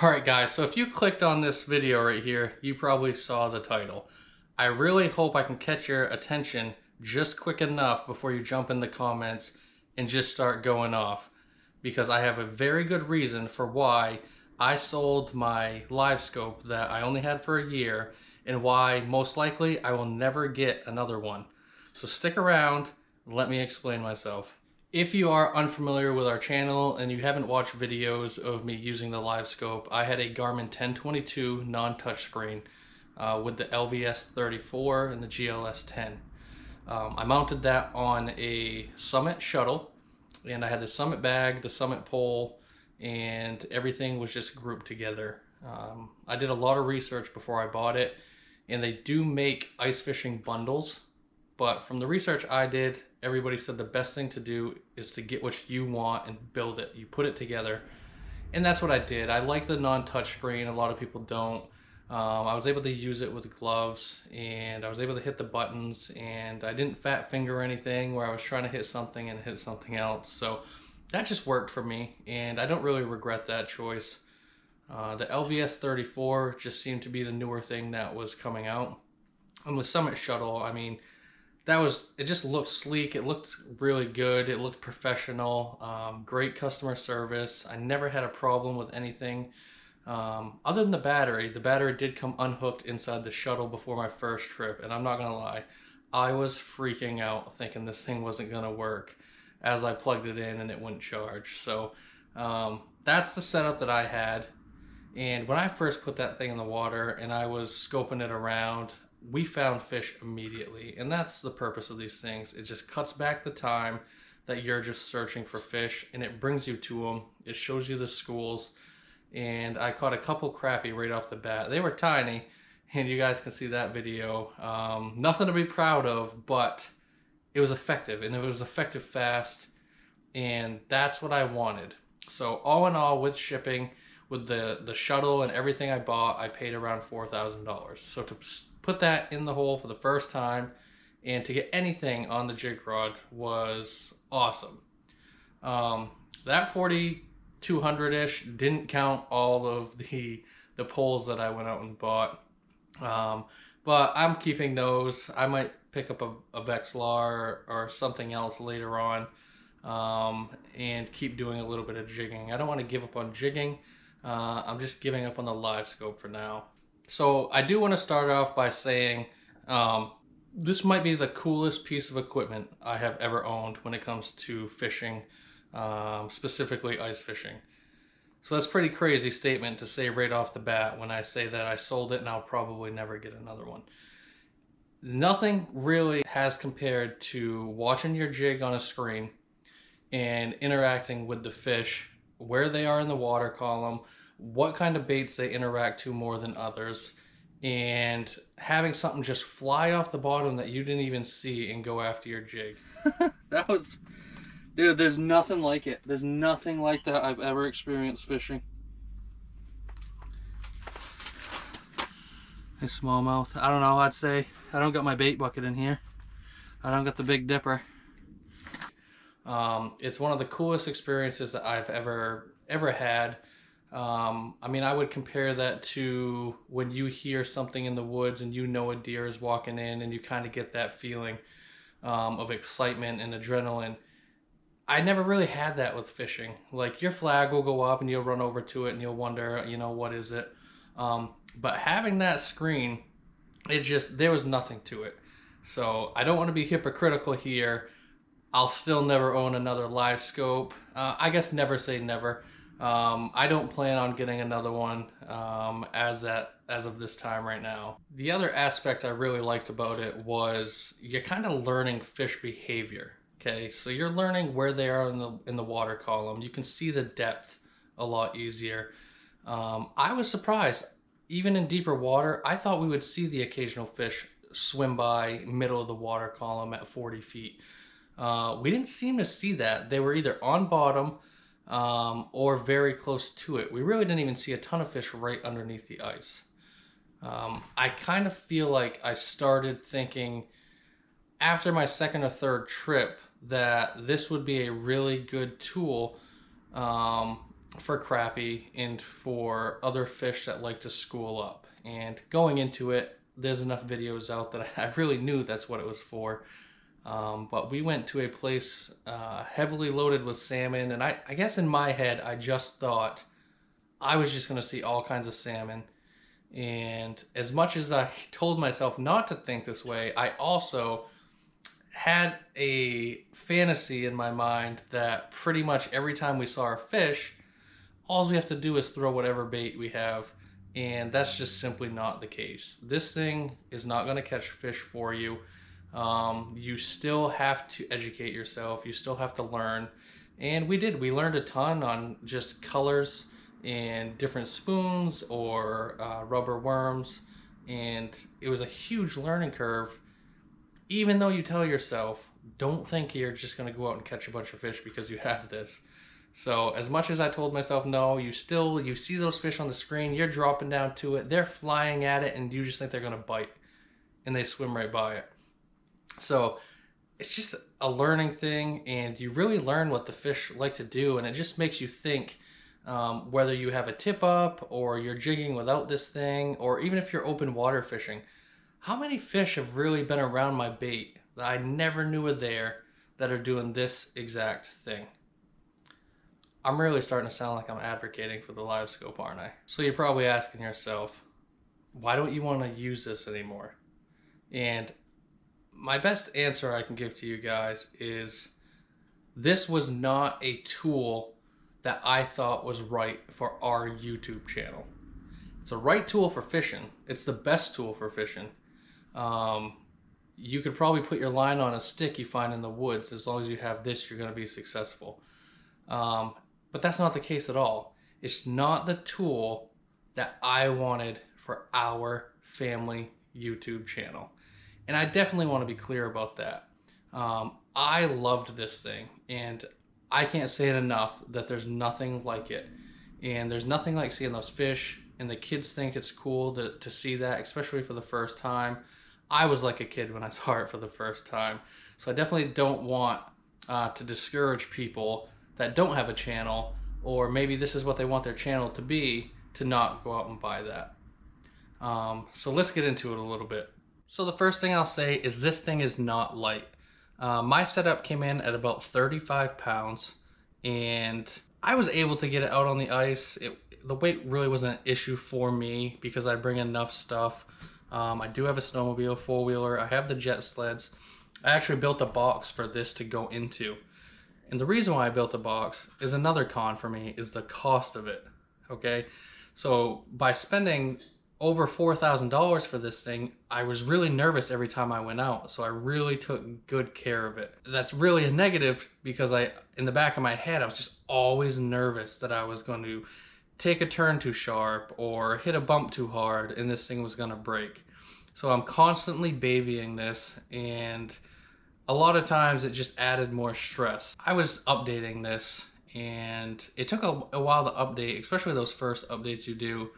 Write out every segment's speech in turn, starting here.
Alright guys, so if you clicked on this video right here, you probably saw the title. I really hope I can catch your attention just quick enough before you jump in the comments and just start going off. Because I have a very good reason for why I sold my Livescope that I only had for a year, and why most likely I will never get another one. So stick around and let me explain myself. If you are unfamiliar with our channel and you haven't watched videos of me using the Livescope, I had a Garmin 1022 non-touchscreen with the LVS 34 and the GLS 10. I mounted that on a Summit shuttle, and I had the Summit bag, the Summit pole, and everything was just grouped together. I did a lot of research before I bought it, and they do make ice fishing bundles. But from the research I did, everybody said the best thing to do is to get what you want and build it. You put it together. And that's what I did. I like the non-touch screen. A lot of people don't. I was able to use it with gloves, and I was able to hit the buttons, and I didn't fat finger anything where I was trying to hit something and hit something else. So that just worked for me, and I don't really regret that choice. The LVS 34 just seemed to be the newer thing that was coming out. And the Summit shuttle, I mean, it just looked sleek. It looked really good. It looked professional. Great customer service. I never had a problem with anything. Other than the battery did come unhooked inside the shuttle before my first trip, and I'm not gonna lie, I was freaking out thinking this thing wasn't gonna work as I plugged it in and it wouldn't charge. So that's the setup that I had. And when I first put that thing in the water and I was scoping it around, we found fish immediately, and that's the purpose of these things. It just cuts back the time that you're just searching for fish, and it brings you to them. It shows you the schools, and I caught a couple crappie right off the bat. They were tiny, and you guys can see that video. Nothing to be proud of, but it was effective, and it was effective fast, and that's what I wanted. So all in all, with shipping, with the shuttle and everything I bought, I paid around $4,000. So to put that in the hole for the first time and to get anything on the jig rod was awesome. That 4,200-ish didn't count all of the poles that I went out and bought. But I'm keeping those. I might pick up a Vexilar or something else later on, and keep doing a little bit of jigging. I don't want to give up on jigging. I'm just giving up on the Livescope for now. So I do want to start off by saying this might be the coolest piece of equipment I have ever owned when it comes to fishing, specifically ice fishing. So that's a pretty crazy statement to say right off the bat when I say that I sold it and I'll probably never get another one. Nothing really has compared to watching your jig on a screen and interacting with the fish, where they are in the water column, what kind of baits they interact to more than others, and having something just fly off the bottom that you didn't even see and go after your jig. That was, dude, there's nothing like it. There's nothing like that I've ever experienced fishing. A smallmouth. I don't know, I'd say I don't got my bait bucket in here. I don't got the Big Dipper. It's one of the coolest experiences that I've ever had. I mean, I would compare that to when you hear something in the woods and you know a deer is walking in, and you kind of get that feeling of excitement and adrenaline. I never really had that with fishing. Like, your flag will go up and you'll run over to it and you'll wonder, you know, what is it? But having that screen, there was nothing to it. So I don't want to be hypocritical here. I'll still never own another Livescope. I guess never say never. I don't plan on getting another one as of this time right now. The other aspect I really liked about it was you're kind of learning fish behavior. Okay, so you're learning where they are in the water column. You can see the depth a lot easier. I was surprised. Even in deeper water, I thought we would see the occasional fish swim by middle of the water column at 40 feet. We didn't seem to see that. They were either on bottom or very close to it. We really didn't even see a ton of fish right underneath the ice. I kind of feel like I started thinking after my second or third trip that this would be a really good tool for crappie and for other fish that like to school up. And going into it, there's enough videos out that I really knew that's what it was for. But we went to a place heavily loaded with salmon, and I guess in my head, I just thought I was just going to see all kinds of salmon. And as much as I told myself not to think this way, I also had a fantasy in my mind that pretty much every time we saw a fish, all we have to do is throw whatever bait we have, and that's just simply not the case. This thing is not going to catch fish for you. You still have to educate yourself. You still have to learn. And we did. We learned a ton on just colors and different spoons or rubber worms. And it was a huge learning curve. Even though you tell yourself, don't think you're just going to go out and catch a bunch of fish because you have this. So as much as I told myself no, you see those fish on the screen, you're dropping down to it, they're flying at it, and you just think they're going to bite. And they swim right by it. So it's just a learning thing, and you really learn what the fish like to do, and it just makes you think whether you have a tip up or you're jigging without this thing, or even if you're open water fishing. How many fish have really been around my bait that I never knew were there that are doing this exact thing? I'm really starting to sound like I'm advocating for the Livescope, aren't I? So you're probably asking yourself, why don't you want to use this anymore? And my best answer I can give to you guys is this was not a tool that I thought was right for our YouTube channel. It's a right tool for fishing. It's the best tool for fishing. You could probably put your line on a stick you find in the woods. As long as you have this, you're going to be successful. But that's not the case at all. It's not the tool that I wanted for our family YouTube channel. And I definitely want to be clear about that. I loved this thing, and I can't say it enough that there's nothing like it. And there's nothing like seeing those fish, and the kids think it's cool to see that, especially for the first time. I was like a kid when I saw it for the first time. So I definitely don't want to discourage people that don't have a channel, or maybe this is what they want their channel to be, to not go out and buy that. So let's get into it a little bit. So the first thing I'll say is this thing is not light. My setup came in at about 35 pounds, and I was able to get it out on the ice. The weight really wasn't an issue for me because I bring enough stuff. I do have a snowmobile, four-wheeler. I have the jet sleds. I actually built a box for this to go into. And the reason why I built a box is another con for me, is the cost of it, okay? So by spending over $4,000 for this thing, I was really nervous every time I went out. So I really took good care of it. That's really a negative because in the back of my head, I was just always nervous that I was going to take a turn too sharp or hit a bump too hard and this thing was going to break. So I'm constantly babying this, and a lot of times it just added more stress. I was updating this, and it took a while to update, especially those first updates you do.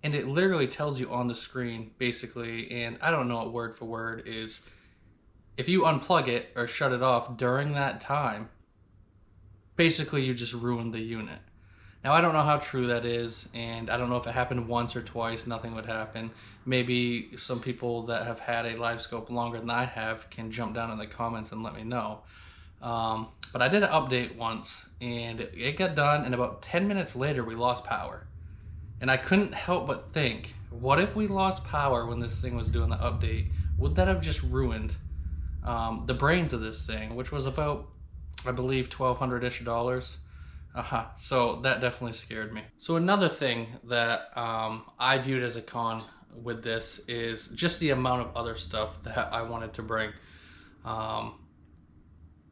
And it literally tells you on the screen, basically, and I don't know what word for word is, if you unplug it or shut it off during that time, basically you just ruined the unit. Now, I don't know how true that is, and I don't know if it happened once or twice, nothing would happen. Maybe some people that have had a Livescope longer than I have can jump down in the comments and let me know. But I did an update once, and it got done, and about 10 minutes later, we lost power. And I couldn't help but think, what if we lost power when this thing was doing the update? Would that have just ruined the brains of this thing, which was about, I believe, $1,200-ish. So that definitely scared me. So another thing that I viewed as a con with this is just the amount of other stuff that I wanted to bring.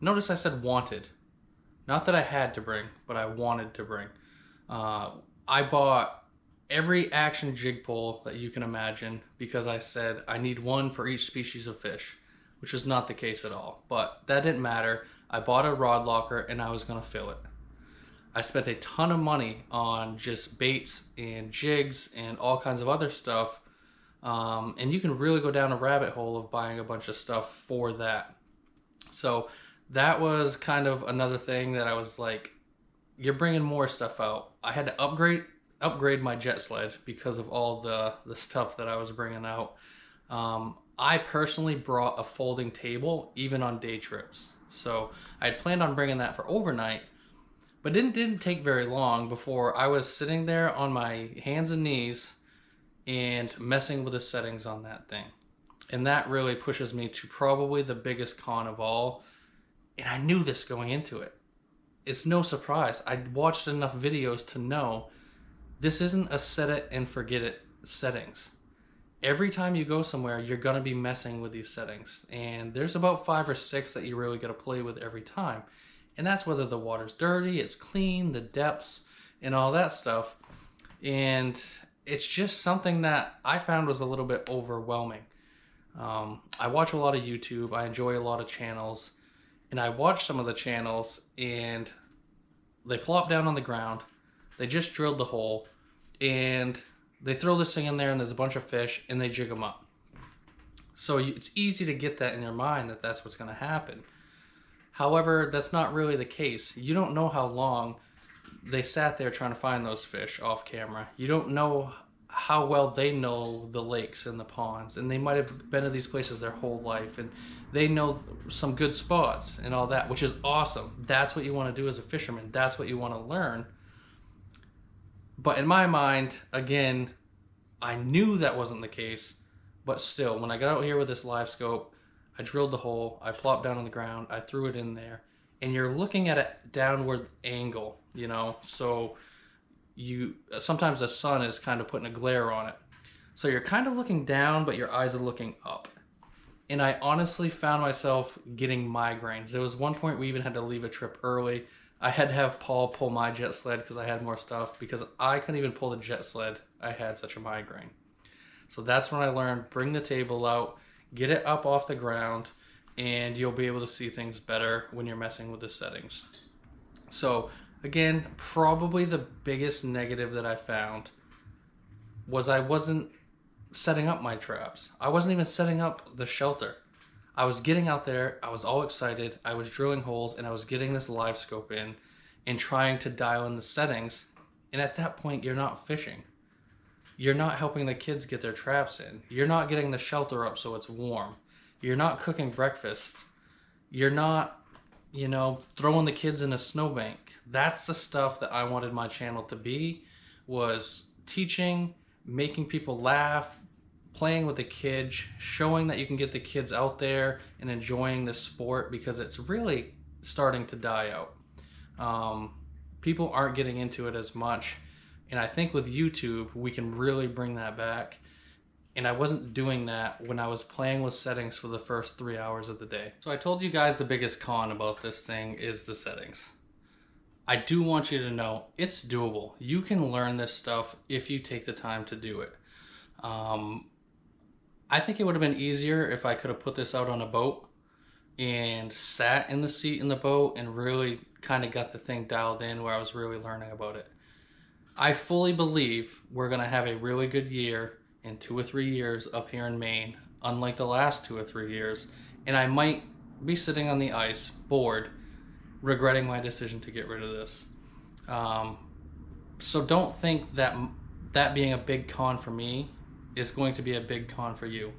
Notice I said wanted. Not that I had to bring, but I wanted to bring. I bought every action jig pole that you can imagine because I said I need one for each species of fish, which is not the case at all. But that didn't matter. I bought a rod locker and I was going to fill it. I spent a ton of money on just baits and jigs and all kinds of other stuff. And you can really go down a rabbit hole of buying a bunch of stuff for that. So that was kind of another thing that I was like, you're bringing more stuff out. I had to upgrade my jet sled because of all the stuff that I was bringing out. I personally brought a folding table even on day trips. So I had planned on bringing that for overnight, but it didn't take very long before I was sitting there on my hands and knees and messing with the settings on that thing. And that really pushes me to probably the biggest con of all. And I knew this going into it. It's no surprise. I'd watched enough videos to know this isn't a set it and forget it settings. Every time you go somewhere, you're going to be messing with these settings. And there's about 5 or 6 that you really got to play with every time. And that's whether the water's dirty, it's clean, the depths, and all that stuff. And it's just something that I found was a little bit overwhelming. I watch a lot of YouTube. I enjoy a lot of channels. And I watch some of the channels and they plop down on the ground. They just drilled the hole and they throw this thing in there and there's a bunch of fish and they jig them up. So it's easy to get that in your mind that that's what's going to happen. However, that's not really the case. You don't know how long they sat there trying to find those fish off camera. You don't know how well they know the lakes and the ponds, and they might have been to these places their whole life, and they know some good spots and all that, which is awesome. That's what you want to do as a fisherman. That's what you want to learn. But in my mind, again, I knew that wasn't the case, but still, when I got out here with this Livescope, I drilled the hole, I plopped down on the ground, I threw it in there, and you're looking at a downward angle, you know, so sometimes the sun is kind of putting a glare on it. So you're kind of looking down, but your eyes are looking up. And I honestly found myself getting migraines. There was one point we even had to leave a trip early. I had to have Paul pull my jet sled because I had more stuff, because I couldn't even pull the jet sled. I had such a migraine. So that's when I learned, bring the table out, get it up off the ground, and you'll be able to see things better when you're messing with the settings. So again, probably the biggest negative that I found was I wasn't setting up my traps. I wasn't even setting up the shelter. I was getting out there, I was all excited, I was drilling holes, and I was getting this Livescope in and trying to dial in the settings. And at that point, you're not fishing. You're not helping the kids get their traps in. You're not getting the shelter up so it's warm. You're not cooking breakfast. You're not, you know, throwing the kids in a snowbank. That's the stuff that I wanted my channel to be, was teaching, making people laugh, playing with the kids, showing that you can get the kids out there and enjoying this sport, because it's really starting to die out. People aren't getting into it as much, and I think with YouTube we can really bring that back. And I wasn't doing that when I was playing with settings for the first 3 hours of the day. So I told you guys the biggest con about this thing is the settings. I do want you to know it's doable. You can learn this stuff if you take the time to do it. I think it would have been easier if I could have put this out on a boat and sat in the seat in the boat and really kind of got the thing dialed in where I was really learning about it. I fully believe we're going to have a really good year in 2 or 3 years up here in Maine, unlike the last 2 or 3 years. And I might be sitting on the ice, bored, regretting my decision to get rid of this. So don't think that that being a big con for me is going to be a big con for you.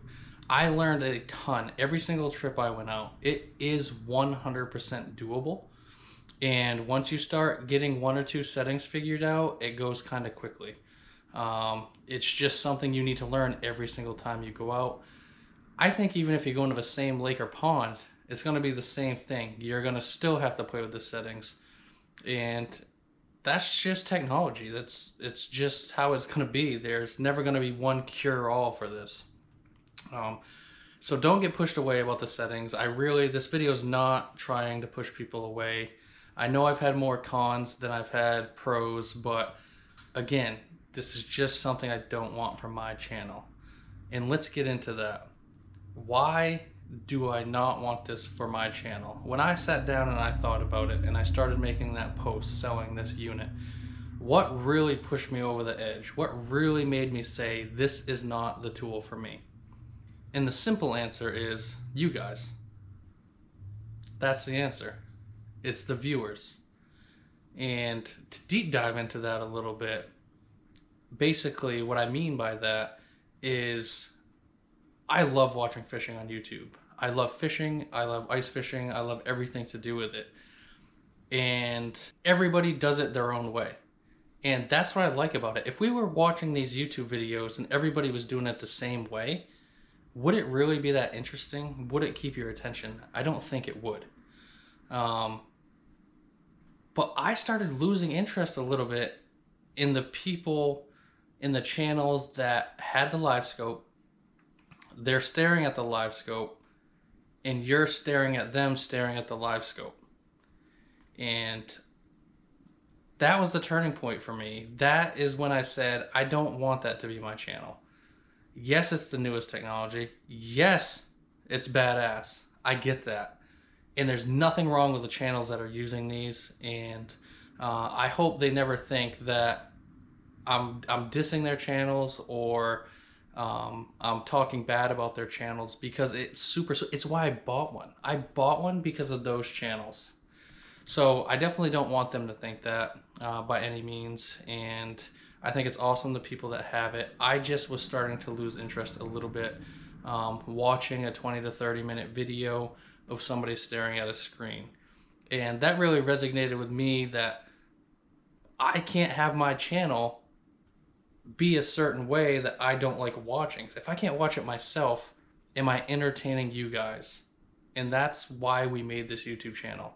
I learned a ton every single trip I went out. It is 100% doable. And once you start getting 1 or 2 settings figured out, it goes kind of quickly. It's just something you need to learn every single time you go out. I think even if you go into the same lake or pond, it's going to be the same thing. You're going to still have to play with the settings. And that's just technology. It's just how it's going to be. There's never going to be one cure-all for this. So don't get pushed away about the settings. This video is not trying to push people away. I know I've had more cons than I've had pros, but again, this is just something I don't want for my channel. And let's get into that. Why do I not want this for my channel? When I sat down and I thought about it and I started making that post selling this unit, what really pushed me over the edge? What really made me say this is not the tool for me? And the simple answer is you guys. That's the answer. It's the viewers. And to deep dive into that a little bit, basically what I mean by that is I love watching fishing on YouTube. I love fishing, I love ice fishing, I love everything to do with it. And everybody does it their own way. And that's what I like about it. If we were watching these YouTube videos and everybody was doing it the same way, would it really be that interesting? Would it keep your attention? I don't think it would. But I started losing interest a little bit in the people in the channels that had the Livescope. They're staring at the Livescope, and you're staring at them staring at the Livescope. And that was the turning point for me. That is when I said, I don't want that to be my channel. Yes, it's the newest technology. Yes, it's badass. I get that. And there's nothing wrong with the channels that are using these. And I hope they never think that I'm dissing their channels or I'm talking bad about their channels, because it's why I bought one. I bought one because of those channels. So I definitely don't want them to think that by any means. And I think it's awesome, the people that have it. I just was starting to lose interest a little bit watching a 20 to 30 minute video of somebody staring at a screen. And that really resonated with me, that I can't have my channel be a certain way that I don't like watching. If I can't watch it myself, am I entertaining you guys? And that's why we made this YouTube channel.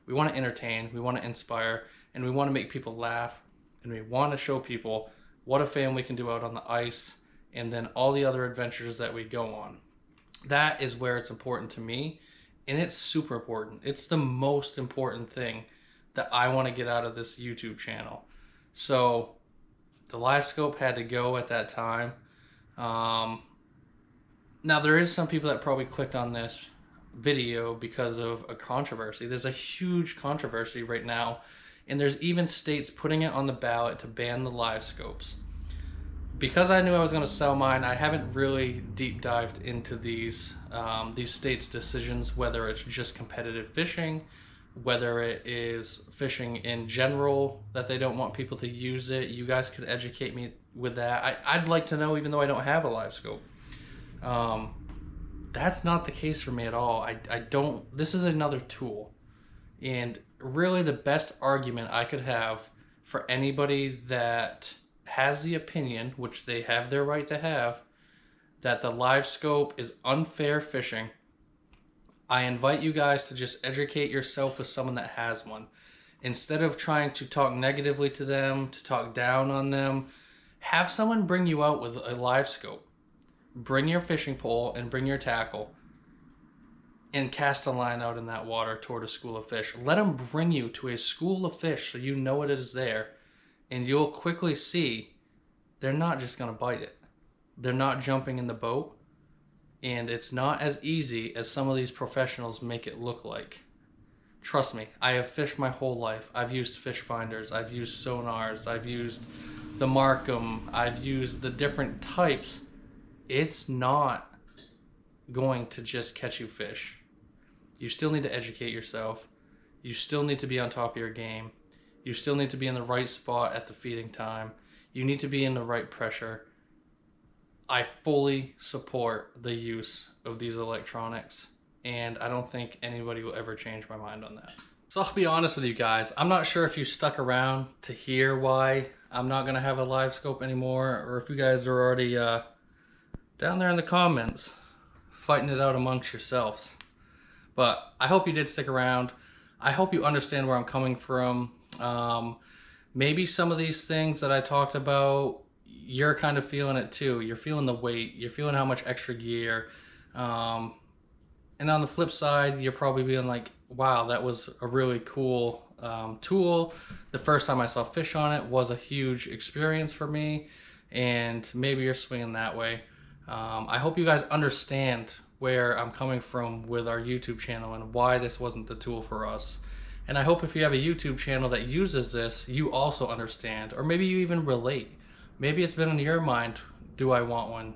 We want to entertain, we want to inspire, and we want to make people laugh, and we want to show people what a family can do out on the ice, and then all the other adventures that we go on. That is where it's important to me, and it's super important. It's the most important thing that I want to get out of this YouTube channel. So the Livescope had to go at that time. Now there is some people that probably clicked on this video because of a controversy. There's a huge controversy right now, and there's even states putting it on the ballot to ban the Livescopes. Because I knew I was going to sell mine, I haven't really deep dived into these states' decisions, whether it's just competitive fishing, whether it is fishing in general that they don't want people to use it. You guys could educate me with that. I'd like to know, even though I don't have a Livescope. That's not the case for me at all. I don't. This is another tool. And really the best argument I could have for anybody that has the opinion, which they have their right to have, that the Livescope is unfair fishing, I invite you guys to just educate yourself with someone that has one. Instead of trying to talk negatively to them, to talk down on them, have someone bring you out with a Livescope. Bring your fishing pole and bring your tackle and cast a line out in that water toward a school of fish. Let them bring you to a school of fish so you know it is there, and you'll quickly see they're not just going to bite it. They're not jumping in the boat, and it's not as easy as some of these professionals make it look like. Trust me, I have fished my whole life. I've used fish finders, I've used sonars, I've used the Markham, I've used the different types. It's not going to just catch you fish. You still need to educate yourself. You still need to be on top of your game. You still need to be in the right spot at the feeding time. You need to be in the right pressure. I fully support the use of these electronics, and I don't think anybody will ever change my mind on that. So I'll be honest with you guys, I'm not sure if you stuck around to hear why I'm not going to have a Livescope anymore, or if you guys are already down there in the comments fighting it out amongst yourselves. But I hope you did stick around. I hope you understand where I'm coming from. Maybe some of these things that I talked about, you're kind of feeling it too. You're feeling the weight. You're feeling how much extra gear. And on the flip side, you're probably being like, wow, that was a really cool tool. The first time I saw fish on it was a huge experience for me. And maybe you're swinging that way. I hope you guys understand where I'm coming from with our YouTube channel and why this wasn't the tool for us. And I hope if you have a YouTube channel that uses this, you also understand, or maybe you even relate. Maybe it's been in your mind, do I want one?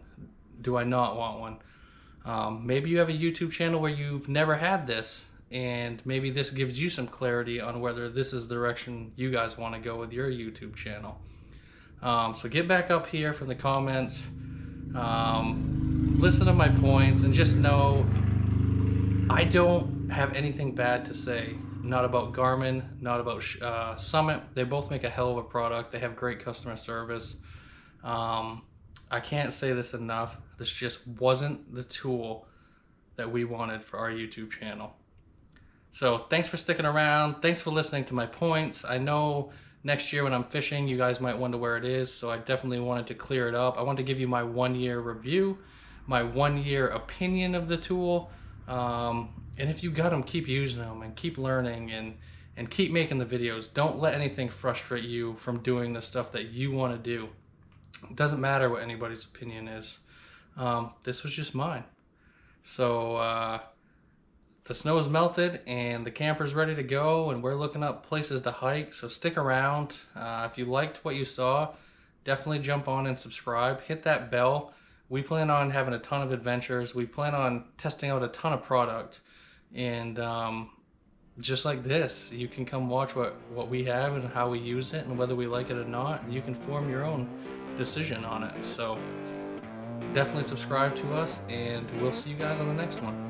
Do I not want one? Maybe you have a YouTube channel where you've never had this and maybe this gives you some clarity on whether this is the direction you guys want to go with your YouTube channel. So get back up here from the comments, listen to my points, and just know I don't have anything bad to say. Not about Garmin, not about Summit. They both make a hell of a product. They have great customer service. I can't say this enough. This just wasn't the tool that we wanted for our YouTube channel. So thanks for sticking around. Thanks for listening to my points. I know next year when I'm fishing, you guys might wonder where it is, so I definitely wanted to clear it up. I wanted to give you my 1-year review, my 1-year opinion of the tool. And if you got them, keep using them and keep learning and keep making the videos. Don't let anything frustrate you from doing the stuff that you want to do. It doesn't matter what anybody's opinion is. This was just mine. So the snow is melted and the camper's ready to go, and we're looking up places to hike. So stick around. If you liked what you saw, definitely jump on and subscribe. Hit that bell. We plan on having a ton of adventures. We plan on testing out a ton of product. And just like this, you can come watch what we have and how we use it and whether we like it or not, and you can form your own decision on it. So definitely subscribe to us, and we'll see you guys on the next one.